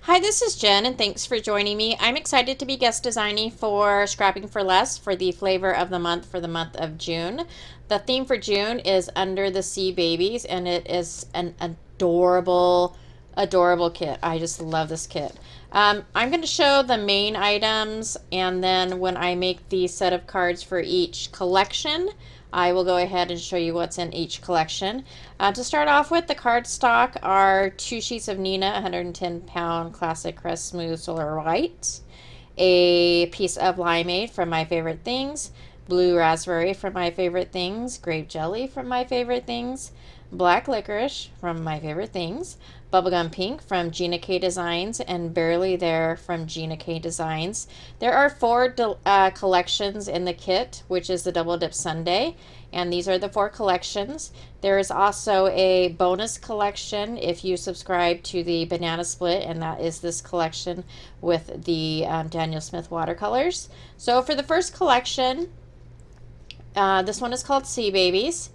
Hi, this is Jen, and thanks for joining me. I'm excited to be guest designing for Scrapping for Less for the flavor of the month for the month of June. The theme for June is Under the Sea Babies, and it is an adorable kit. I just love this kit. I'm going to show the main items, and then when I make the set of cards for each collection, I will go ahead and show you what's in each collection. To start off with, the cardstock are 2 sheets of Nina 110-pound classic crest smooth solar white, a piece of limeade from My Favorite Things, blue raspberry from My Favorite Things, grape jelly from My Favorite Things, black licorice from My Favorite Things, bubblegum pink from Gina K Designs, and barely there from Gina K Designs. There are four collections in the kit, which is the double dip sundae, and these are the four collections. There is also a bonus collection if you subscribe to the banana split, and that is this collection with the Daniel Smith watercolors. So for the first collection, this one is called Sea Babies,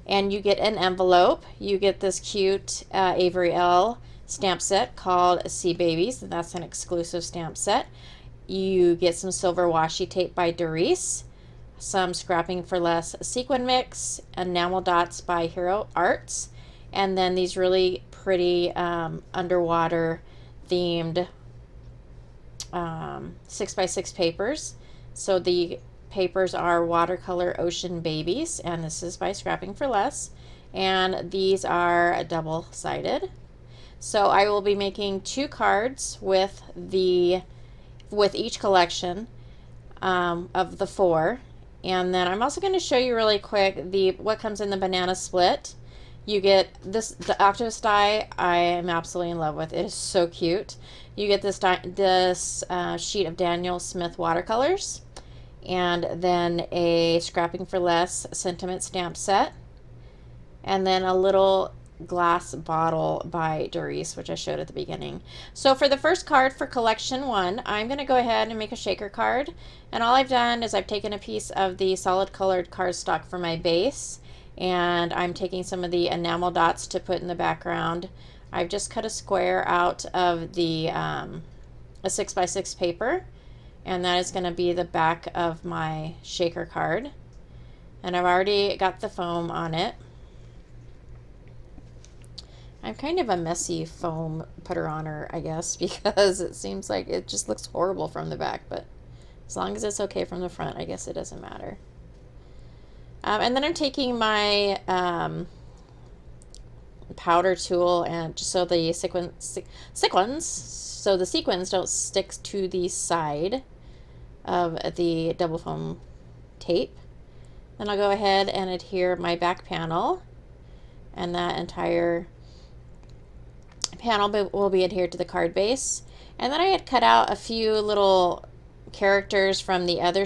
and you get an envelope. You get this cute Avery L stamp set called Sea Babies, and that's an exclusive stamp set. You get some silver washi tape by Doris, some Scrapping for Less sequin mix, enamel dots by Hero Arts, and then these really pretty underwater themed 6x6 papers. So the papers are Watercolor Ocean Babies, and this is by Scrapping for Less, and these are double-sided. So I will be making 2 cards with each collection of the 4, and then I'm also going to show you really quick what comes in the banana split. You get the octopus die. I am absolutely in love with. It is so cute. You get this sheet of Daniel Smith watercolors, and then a Scrapping for Less sentiment stamp set, and then a little glass bottle by Doris, which I showed at the beginning. So for the first card for collection 1, I'm going to go ahead and make a shaker card, and all I've done is I've taken a piece of the solid colored cardstock for my base, and I'm taking some of the enamel dots to put in the background. I've just cut a square out of the a 6x6 paper, and that is going to be the back of my shaker card, and I've already got the foam on it. I'm kind of a messy foam putter oner, I guess, because it seems like it just looks horrible from the back, but as long as it's okay from the front, I guess it doesn't matter. And then I'm taking my powder tool, and just so the sequins don't stick to the side of the double foam tape. Then I'll go ahead and adhere my back panel, and that entire panel will be adhered to the card base. And then I had cut out a few little characters from the other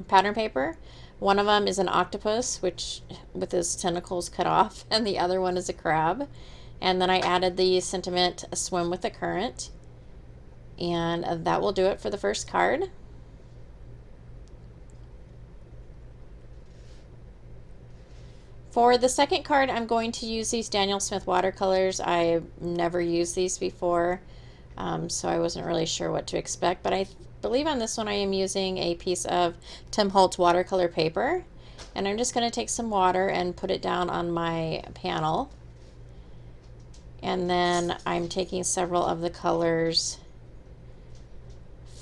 pattern paper. One of them is an octopus, which with his tentacles cut off, and the other one is a crab. And then I added the sentiment Swim with the Current, and that will do it for the first card. For the second card, I'm going to use these Daniel Smith watercolors. I've never used these before, so I wasn't really sure what to expect, but I believe on this one I am using a piece of Tim Holtz watercolor paper, and I'm just going to take some water and put it down on my panel, and then I'm taking several of the colors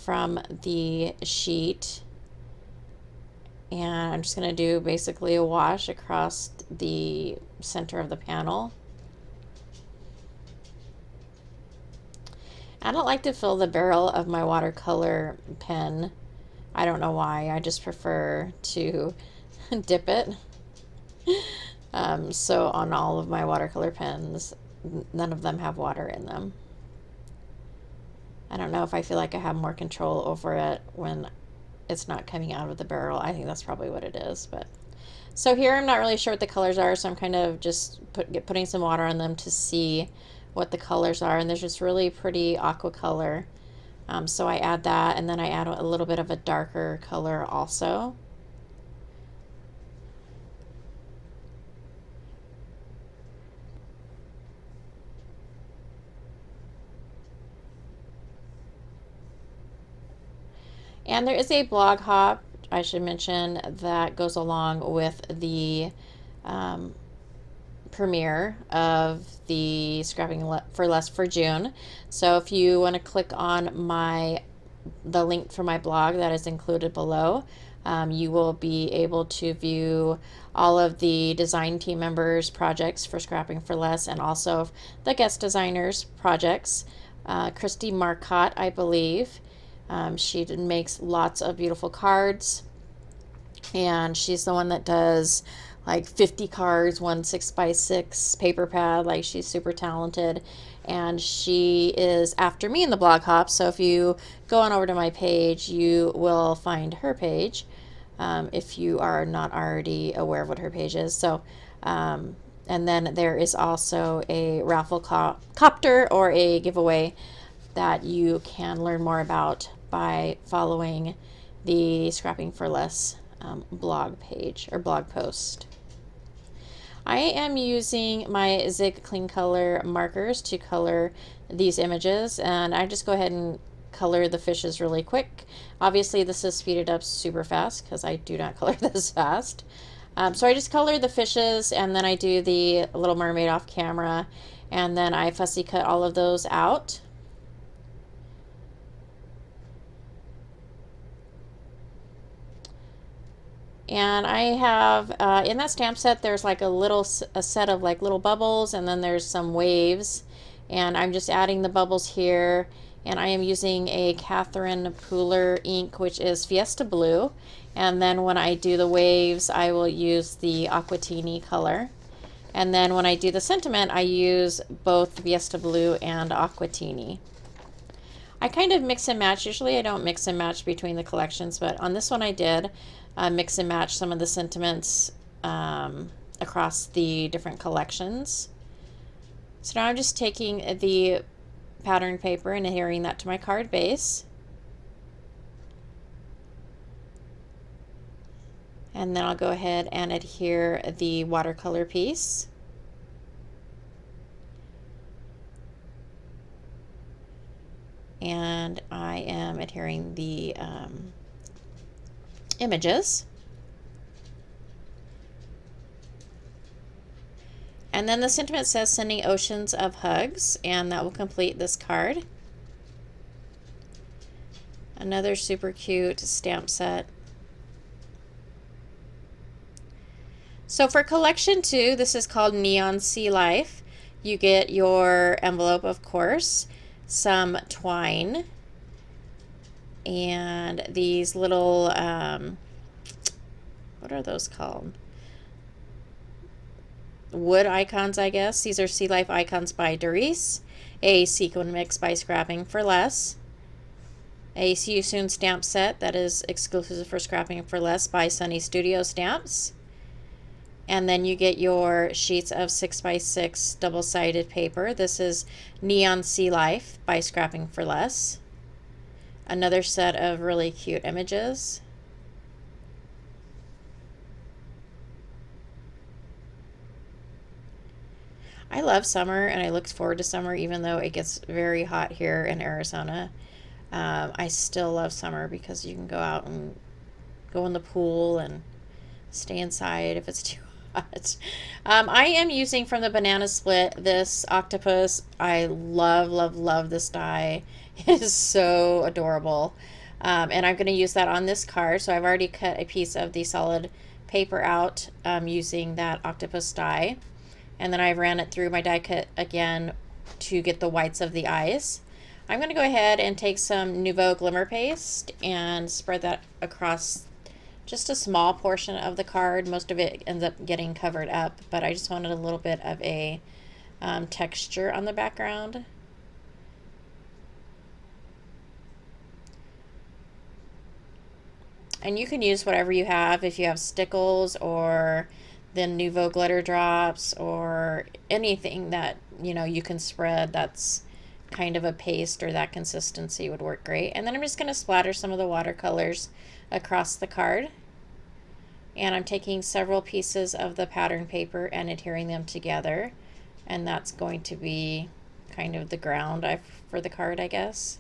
from the sheet, and I'm just going to do basically a wash across the center of the panel. I don't like to fill the barrel of my watercolor pen. I don't know why. I just prefer to dip it. So on all of my watercolor pens, none of them have water in them. I don't know if I feel like I have more control over it when it's not coming out of the barrel. I think that's probably what it is. But so here I'm not really sure what the colors are, so I'm kind of just putting some water on them to see what the colors are, and there's just really pretty aqua color. So I add that, and then I add a little bit of a darker color also. And there is a blog hop, I should mention, that goes along with the premiere of the Scrapping for Less for June. So if you want to click on the link for my blog that is included below, you will be able to view all of the design team members' projects for Scrapping for Less, and also the guest designers' projects. Christy Marcotte, I believe. She makes lots of beautiful cards, and she's the one that does like 50 cards, one 6x6 paper pad. Like, she's super talented, and she is after me in the blog hop. So if you go on over to my page, you will find her page, if you are not already aware of what her page is. So and then there is also a raffle copter, or a giveaway, that you can learn more about by following the Scrapping for Less blog page or blog post. I am using my Zig Clean Color markers to color these images, and I just go ahead and color the fishes really quick. Obviously this is speeded up super fast because I do not color this fast. So I just color the fishes, and then I do the Little Mermaid off camera, and then I fussy cut all of those out. And I have, in that stamp set, there's like a set of like little bubbles, and then there's some waves. And I'm just adding the bubbles here. And I am using a Catherine Pooler ink, which is Fiesta Blue. And then when I do the waves, I will use the Aquatini color. And then when I do the sentiment, I use both Fiesta Blue and Aquatini. I kind of mix and match. Usually I don't mix and match between the collections, but on this one I did mix and match some of the sentiments across the different collections. So now I'm just taking the pattern paper and adhering that to my card base. And then I'll go ahead and adhere the watercolor piece. And I am adhering the images. And then the sentiment says sending oceans of hugs, and that will complete this card. Another super cute stamp set. So for collection 2, this is called Neon Sea Life. You get your envelope, of course, some twine, and these little, what are those called? Wood icons, I guess. These are Sea Life icons by Doris. A sequin mix by Scrapping for Less. A See You Soon stamp set that is exclusive for Scrapping for Less by Sunny Studio Stamps. And then you get your sheets of 6x6 double-sided paper. This is Neon Sea Life by Scrapping for Less. Another set of really cute images. I love summer, and I look forward to summer, even though it gets very hot here in Arizona. I still love summer because you can go out and go in the pool and stay inside if it's too hot. I am using from the Banana Split this octopus. I love, love, love this die. It is so adorable. And I'm going to use that on this card. So I've already cut a piece of the solid paper out using that octopus die. And then I ran it through my die cut again to get the whites of the eyes. I'm going to go ahead and take some Nouveau Glimmer Paste and spread that across just a small portion of the card. Most of it ends up getting covered up, but I just wanted a little bit of a texture on the background. And you can use whatever you have. If you have Stickles or the Nouveau Glitter Drops or anything that you can spread that's kind of a paste or that consistency would work great. And then I'm just going to splatter some of the watercolors across the card. And I'm taking several pieces of the pattern paper and adhering them together. And that's going to be kind of the ground for the card, I guess.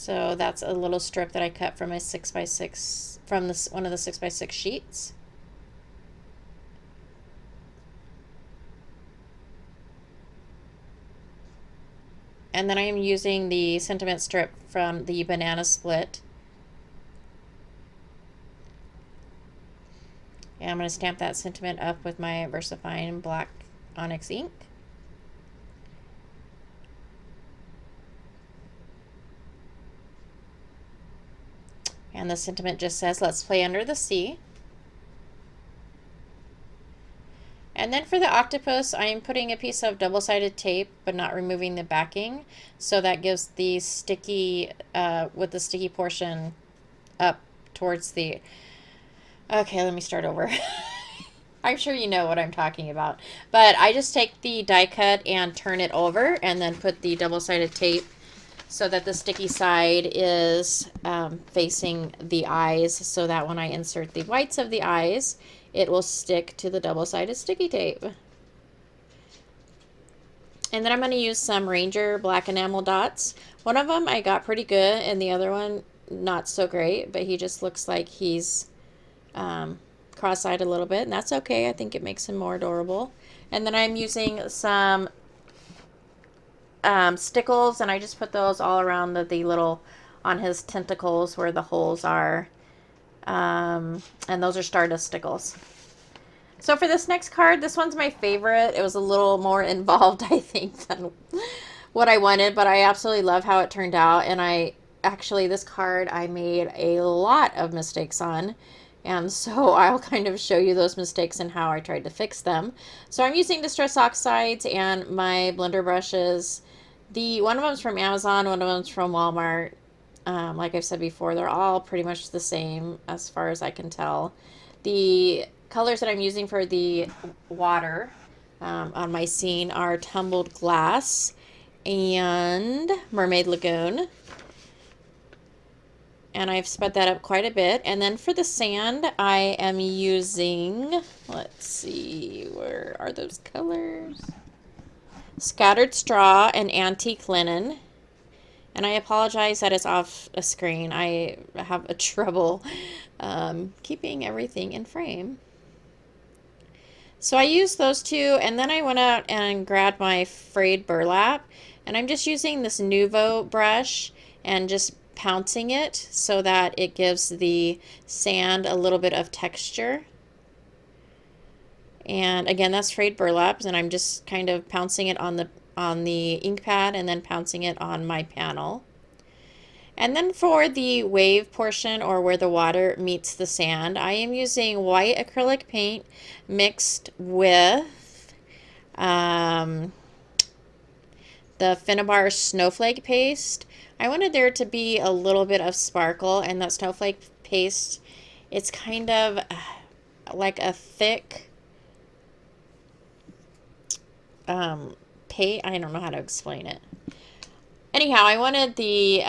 So that's a little strip that I cut from a 6x6 from this one of the 6x6 sheets. And then I am using the sentiment strip from the banana split. And I'm going to stamp that sentiment up with my VersaFine black onyx ink. And the sentiment just says, "Let's play under the sea." And then for the octopus, I am putting a piece of double-sided tape, but not removing the backing. So that gives the sticky, with the sticky portion up towards the... Okay, let me start over. I'm sure you know what I'm talking about. But I just take the die cut and turn it over and then put the double-sided tape so that the sticky side is facing the eyes, so that when I insert the whites of the eyes, it will stick to the double-sided sticky tape. And then I'm going to use some Ranger black enamel dots. One of them I got pretty good, and the other one not so great, but he just looks like he's cross-eyed a little bit, and that's okay. I think it makes him more adorable. And then I'm using some Stickles, and I just put those all around the little, on his tentacles where the holes are. And those are Stardust Stickles. So for this next card, this one's my favorite. It was a little more involved, I think, than what I wanted, but I absolutely love how it turned out. And actually, this card I made a lot of mistakes on. And so I'll kind of show you those mistakes and how I tried to fix them. So I'm using Distress Oxides and my blender brushes. One of them's from Amazon, one of them's from Walmart. Like I've said before, they're all pretty much the same as far as I can tell. The colors that I'm using for the water on my scene are Tumbled Glass and Mermaid Lagoon. And I've sped that up quite a bit. And then for the sand, I am using, let's see, where are those colors? Scattered Straw and Antique Linen. And I apologize that it's off a screen. I have a trouble keeping everything in frame. So I used those two, and then I went out and grabbed my frayed burlap. And I'm just using this Nuvo brush and just pouncing it so that it gives the sand a little bit of texture. And again, that's frayed burlap, and I'm just kind of pouncing it on the ink pad and then pouncing it on my panel. And then for the wave portion, or where the water meets the sand, I am using white acrylic paint mixed with the Finnabar Snowflake paste. I wanted there to be a little bit of sparkle, and that snowflake paste, it's kind of like a thick paint. I don't know how to explain it. Anyhow, I wanted the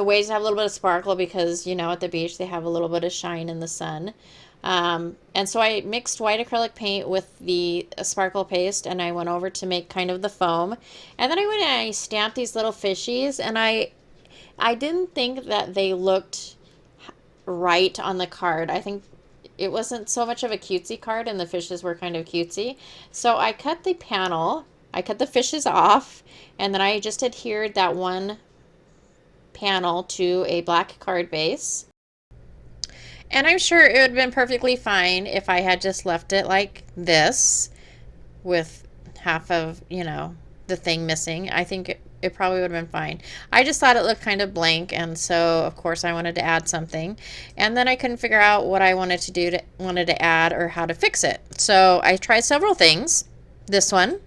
waves to have a little bit of sparkle because, you know, at the beach they have a little bit of shine in the sun. And so I mixed white acrylic paint with the sparkle paste, and I went over to make kind of the foam. And then I went and I stamped these little fishies, and I didn't think that they looked right on the card. I think it wasn't so much of a cutesy card, and the fishes were kind of cutesy. So I cut the panel, I cut the fishes off, and then I just adhered that one panel to a black card base. And I'm sure it would have been perfectly fine if I had just left it like this with half of, you know, the thing missing. I think it probably would have been fine. I just thought it looked kind of blank, and so of course I wanted to add something. And then I couldn't figure out what I wanted to add or how to fix it. So I tried several things. This one.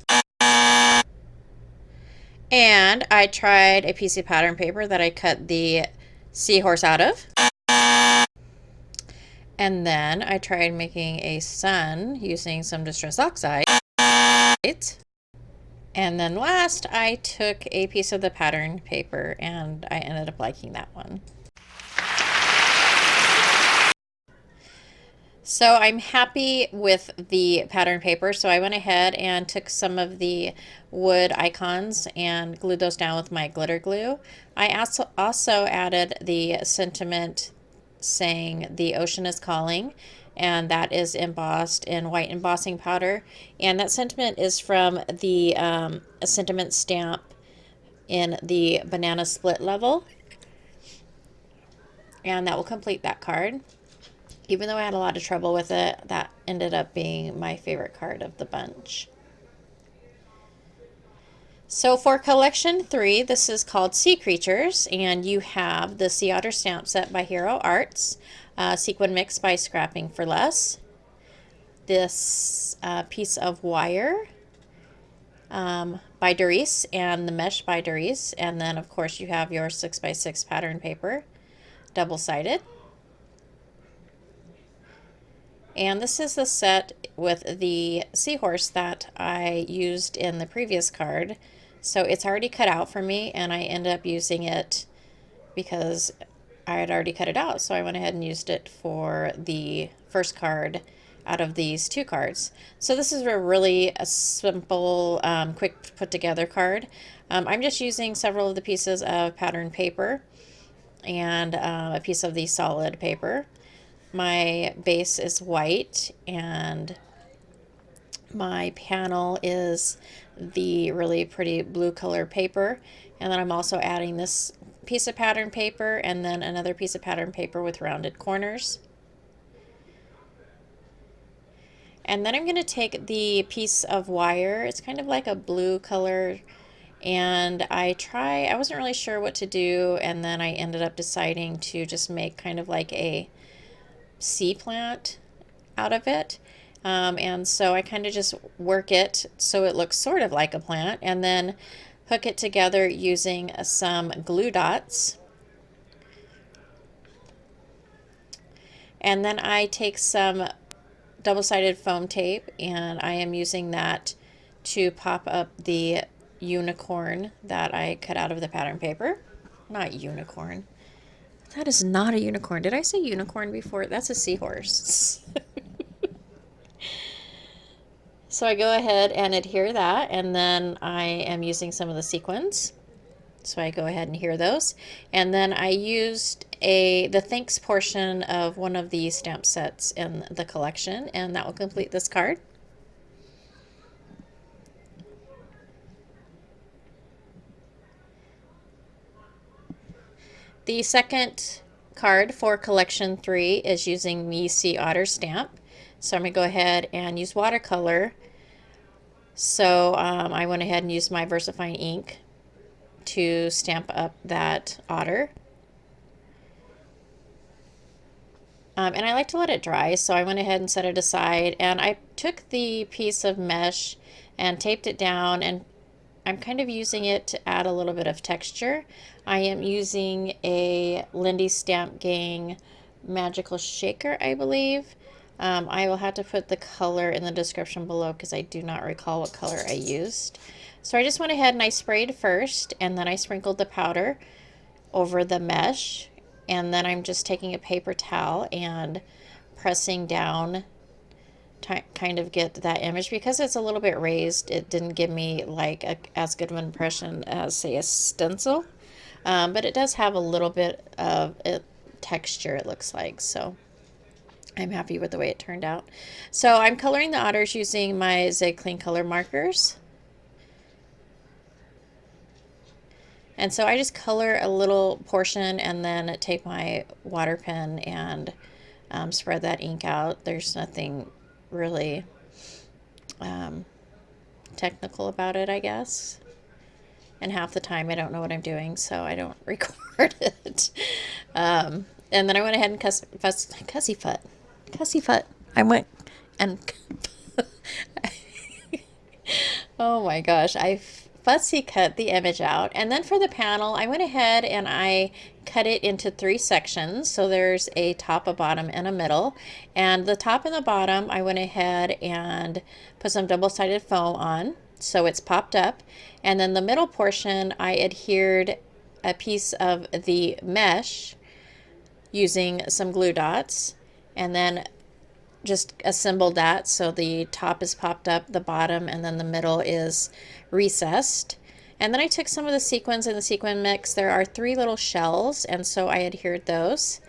And I tried a piece of pattern paper that I cut the seahorse out of. And then I tried making a sun using some Distress Oxide. And then last, I took a piece of the pattern paper, and I ended up liking that one. So I'm happy with the pattern paper, so I went ahead and took some of the wood icons and glued those down with my glitter glue. I also added the sentiment saying "The ocean is calling," and that is embossed in white embossing powder. And that sentiment is from the sentiment stamp in the banana split level, and that will complete that card. Even though I had a lot of trouble with it, that ended up being my favorite card of the bunch. So for collection 3, this is called Sea Creatures, and you have the Sea Otter stamp set by Hero Arts, Sequin Mix by Scrapping for Less, this piece of wire by Doris, and the mesh by Doris, and then of course you have your 6x6 pattern paper, double-sided. And this is the set with the seahorse that I used in the previous card. So it's already cut out for me, and I ended up using it because I had already cut it out. So I went ahead and used it for the first card out of these 2 cards. So this is a simple, quick put together card. I'm just using several of the pieces of pattern paper and a piece of the solid paper. My base is white, and my panel is the really pretty blue color paper. And then I'm also adding this piece of pattern paper and then another piece of pattern paper with rounded corners. And then I'm going to take the piece of wire. It's kind of like a blue color, and I wasn't really sure what to do, and then I ended up deciding to just make kind of like a sea plant out of it. And so I kind of just work it so it looks sort of like a plant, and then hook it together using some glue dots. And then I take some double-sided foam tape, and I am using that to pop up the unicorn that I cut out of the pattern paper. Not unicorn. That is not a unicorn. Did I say unicorn before? That's a seahorse. So I go ahead and adhere that, and then I am using some of the sequins. So I go ahead and adhere those. And then I used the thanks portion of one of the stamp sets in the collection, and that will complete this card. The second card for collection 3 is using the Sea Otter stamp. So I'm going to go ahead and use watercolor. So I went ahead and used my VersaFine ink to stamp up that otter. And I like to let it dry, so I went ahead and set it aside. And I took the piece of mesh and taped it down, and I'm kind of using it to add a little bit of texture. I am using a Lindy Stamp Gang Magical Shaker, I believe. I will have to put the color in the description below because I do not recall what color I used. So I just went ahead and I sprayed first, and then I sprinkled the powder over the mesh, and then I'm just taking a paper towel and pressing down to kind of get that image. Because it's a little bit raised, it didn't give me like as good of an impression as, say, a stencil, but it does have a little bit of texture, it looks like. So I'm happy with the way it turned out. So I'm coloring the otters using my Zig Clean color markers. And so I just color a little portion and then take my water pen and spread that ink out. There's nothing really technical about it, I guess. And half the time I don't know what I'm doing, so I don't record it. And then I went ahead and cussy foot. I went and oh my gosh, I fussy cut the image out. And then for the panel, I went ahead and I cut it into 3 sections. So there's a top, a bottom, and a middle. And the top and the bottom, I went ahead and put some double-sided foam on, so it's popped up. And then the middle portion, I adhered a piece of the mesh using some glue dots, and then just assembled that. So the top is popped up, the bottom, and then the middle is recessed. And then I took some of the sequins in the sequin mix. There are 3 little shells, and so I adhered those.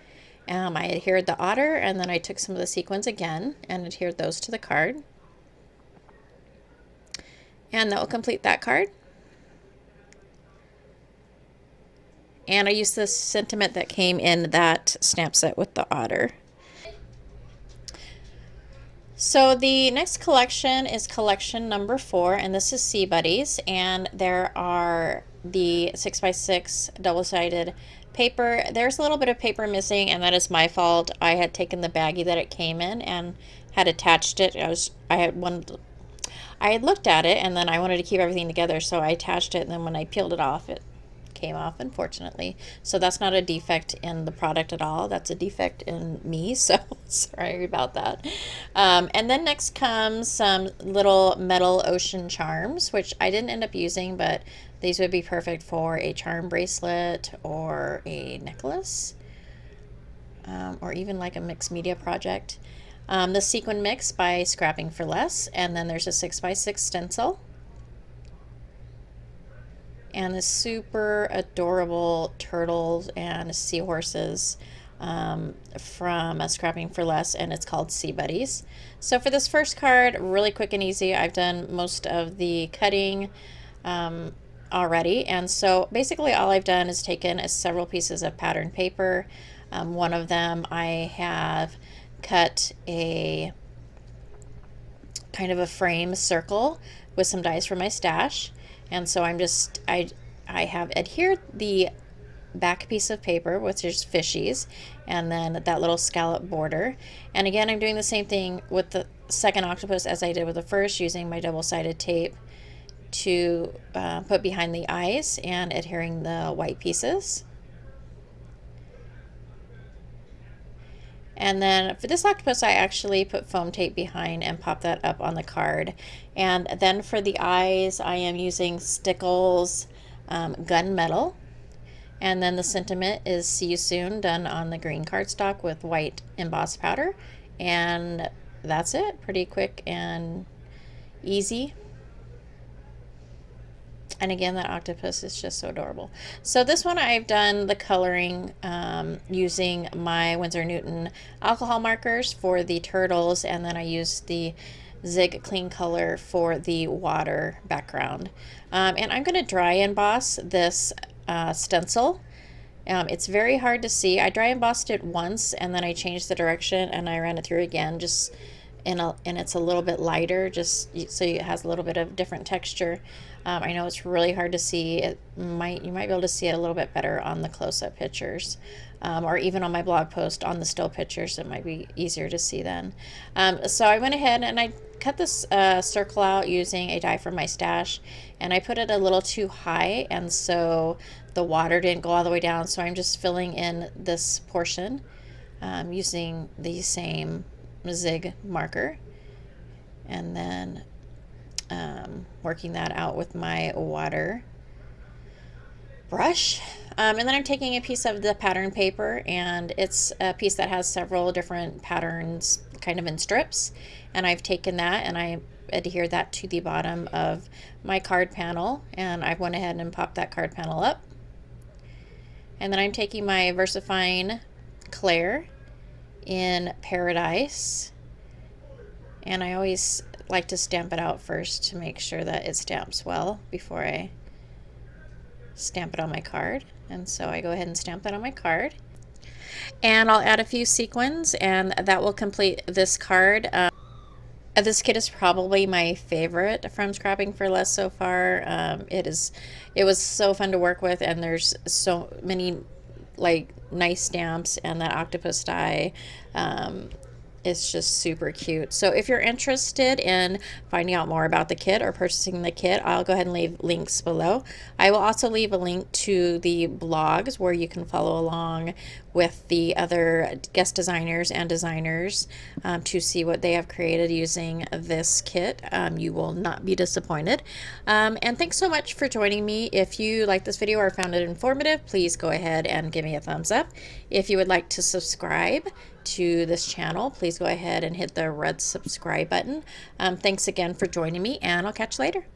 I adhered the otter, and then I took some of the sequins again and adhered those to the card. And that will complete that card. And I used this sentiment that came in that stamp set with the otter. So the next collection is collection number 4, and this is Sea Buddies, and there are the 6x6 double-sided paper. There's a little bit of paper missing, and that is my fault. I had taken the baggie that it came in and had attached it. I had looked at it, and then I wanted to keep everything together, so I attached it, and then when I peeled it off, it came off, unfortunately. So that's not a defect in the product at all. That's a defect in me, so sorry about that. And then next comes some little metal ocean charms, which I didn't end up using, but these would be perfect for a charm bracelet or a necklace, or even like a mixed media project. The sequin mix by Scrapping for Less, and then there's a 6x6 stencil, and the super adorable turtles and seahorses from Scrapping for Less, and it's called Sea Buddies. So for this first card, really quick and easy. I've done most of the cutting already, and so basically all I've done is taken several pieces of pattern paper. One of them I have cut a kind of a frame circle with some dies from my stash, and so I have adhered the back piece of paper, which is fishies, and then that little scallop border. And again, I'm doing the same thing with the second octopus as I did with the first, using my double-sided tape to put behind the eyes and adhering the white pieces. And then for this octopus, I actually put foam tape behind and pop that up on the card. And then for the eyes, I am using Stickles gunmetal. And then the sentiment is "See you soon," done on the green cardstock with white embossed powder. And that's it. Pretty quick and easy. And again, that octopus is just so adorable. So this one I've done the coloring using my Winsor Newton alcohol markers for the turtles, and then I used the Zig Clean Color for the water background. And I'm going to dry emboss this stencil. It's very hard to see. I dry embossed it once, and then I changed the direction and I ran it through again, just and it's a little bit lighter, just so it has a little bit of different texture. I know it's really hard to see. You might be able to see it a little bit better on the close-up pictures, or even on my blog post on the still pictures. It might be easier to see then. So I went ahead and I cut this circle out using a die from my stash, and I put it a little too high, and so the water didn't go all the way down. So I'm just filling in this portion using the same Zig marker, and then working that out with my water brush. And then I'm taking a piece of the pattern paper, and it's a piece that has several different patterns kind of in strips, and I've taken that and I adhered that to the bottom of my card panel, and I went ahead and popped that card panel up. And then I'm taking my VersaFine Claire in Paradise, and I always like to stamp it out first to make sure that it stamps well before I stamp it on my card. And so I go ahead and stamp that on my card, and I'll add a few sequins, and that will complete this card. This kit is probably my favorite from Scrapping for Less so far. It was so fun to work with, and there's so many like nice stamps, and that octopus die is just super cute. So if you're interested in finding out more about the kit or purchasing the kit, I'll go ahead and leave links below. I will also leave a link to the blogs where you can follow along with the other guest designers and designers to see what they have created using this kit. You will not be disappointed. And thanks so much for joining me. If you like this video or found it informative, please go ahead and give me a thumbs up. If you would like to subscribe to this channel, please go ahead and hit the red subscribe button. Thanks again for joining me, and I'll catch you later.